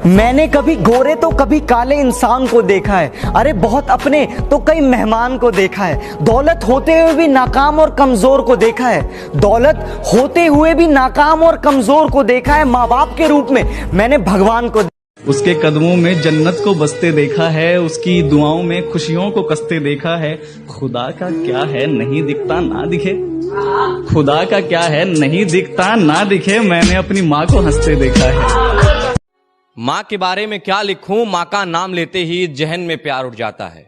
मैंने कभी गोरे तो कभी काले इंसान को देखा है, अरे बहुत अपने तो कई मेहमान को देखा है। दौलत होते हुए भी नाकाम और कमजोर को देखा है, दौलत होते हुए भी नाकाम और कमजोर को देखा है। माँ बाप के रूप में मैंने भगवान को, उसके कदमों में जन्नत को बसते देखा है, उसकी दुआओं में खुशियों को कसते देखा है। खुदा का क्या है नहीं दिखता ना दिखे, खुदा का क्या है नहीं दिखता ना दिखे, मैंने अपनी माँ को हंसते देखा है। माँ के बारे में क्या लिखूं, माँ का नाम लेते ही जहन में प्यार उठ जाता है।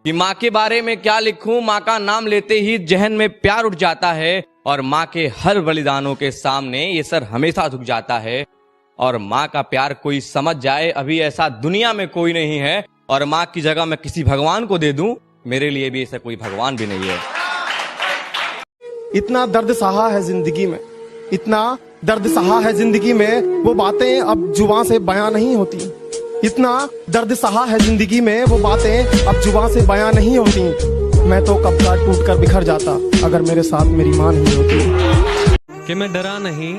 कि माँ के बारे में क्या लिखूं, माँ का नाम लेते ही जहन में प्यार उठ जाता है। और माँ के हर बलिदानों के सामने ये सर हमेशा झुक जाता है। और माँ का प्यार कोई समझ जाए, अभी ऐसा दुनिया में कोई नहीं है। और माँ की जगह मैं किसी भगवान को दे दूं, मेरे लिए भी ऐसा कोई भगवान भी नहीं है। इतना दर्द सहा है जिंदगी में, इतना दर्द सहा है जिंदगी में, वो बातें अब जुबान से बयां नहीं होती। इतना दर्द सहा है जिंदगी में, वो बातें अब जुबान से बयां नहीं होती। मैं तो कब का टूट कर बिखर जाता अगर मेरे साथ मेरी माँ नहीं होती। कि मैं डरा नहीं,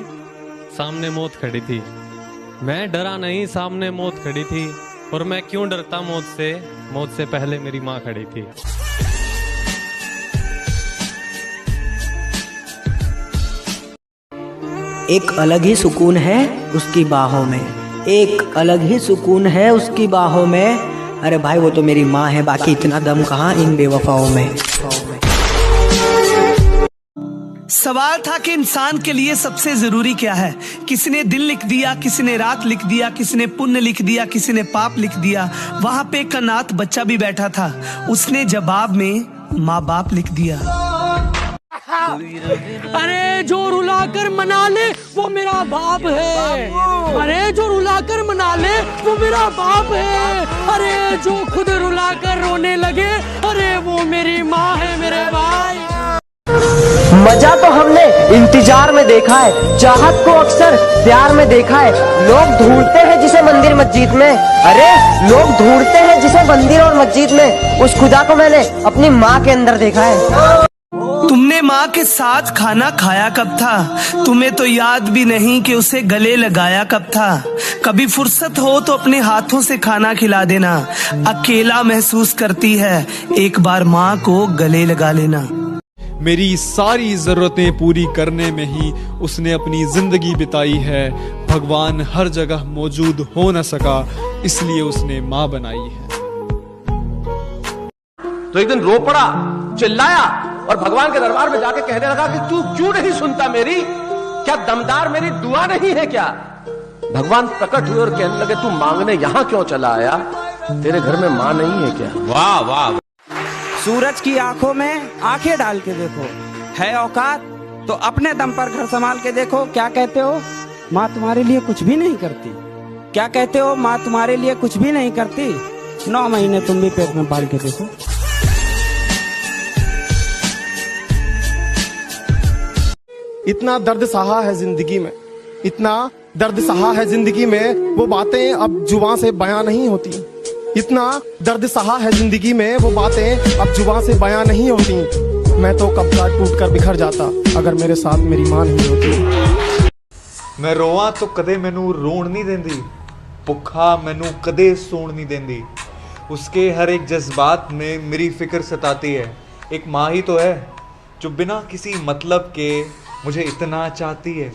सामने मौत खड़ी थी। मैं डरा नहीं, सामने मौत खड़ी थी। और मैं क्यों डरता मौत से पहले मेरी माँ खड़ी थी। एक अलग ही सुकून है उसकी बाहों में, एक अलग ही सुकून है उसकी बाहों में। अरे भाई वो तो मेरी माँ है, बाकी इतना दम कहाँ इन बेवफाओं में। सवाल था कि इंसान के लिए सबसे जरूरी क्या है। किसी ने दिन लिख दिया, किसी ने रात लिख दिया, किसी ने पुण्य लिख दिया, किसी ने पाप लिख दिया। वहां पे एक अनाथ बच्चा भी बैठा था, उसने जवाब में माँ बाप लिख दिया। अरे जो रुलाकर मना ले वो मेरा बाप है, अरे जो रुलाकर मना ले वो मेरा बाप है। अरे जो खुद रुलाकर रोने लगे, अरे वो मेरी माँ है मेरे भाई। मजा तो हमने इंतजार में देखा है, चाहत को अक्सर प्यार में देखा है। लोग ढूंढते हैं जिसे मंदिर मस्जिद में, अरे लोग ढूंढते हैं जिसे मंदिर और मस्जिद में, उस खुदा को मैंने अपनी माँ के अंदर देखा है। तुमने माँ के साथ खाना खाया कब था, तुम्हें तो याद भी नहीं कि उसे गले लगाया कब था। कभी फुर्सत हो तो अपने हाथों से खाना खिला देना, अकेला महसूस करती है एक बार माँ को गले लगा लेना। मेरी सारी जरूरतें पूरी करने में ही उसने अपनी जिंदगी बिताई है। भगवान हर जगह मौजूद हो न सका, इसलिए उसने माँ बनाई है। तो एक दिन रो पड़ा, चिल्लाया और भगवान के दरबार में जाके कहने लगा कि तू क्यों नहीं सुनता मेरी, क्या दमदार मेरी दुआ नहीं है क्या। भगवान प्रकट हुए और कहने लगे तू मांगने यहां क्यों चला आया, तेरे घर में मां नहीं है क्या। वाह वाह। सूरज की आंखों में आंखें डाल के देखो, है औकात तो अपने दम पर घर संभाल के देखो। क्या कहते हो माँ तुम्हारे लिए कुछ भी नहीं करती, क्या कहते हो माँ तुम्हारे लिए कुछ भी नहीं करती। 9 महीने तुम भी पेट में पाल के देखो। इतना दर्द सहा है जिंदगी में, इतना दर्द सहा है जिंदगी में, वो बातें अब जुबान से बयां नहीं होती। इतना दर्द सहा है जिंदगी में, वो बातें अब जुबान से बयां नहीं होती। मैं तो कब का टूट कर बिखर जाता अगर मेरे साथ मेरी माँ नहीं होती। मैं रोवां तो कदे मैनू रोण नहीं देंदी, भुखा मैनू कदे सोण नहीं देंदी। उसके हर एक जज्बात में मेरी फिक्र सताती है। एक माँ ही तो है जो बिना किसी मतलब के मुझे इतना चाहती है।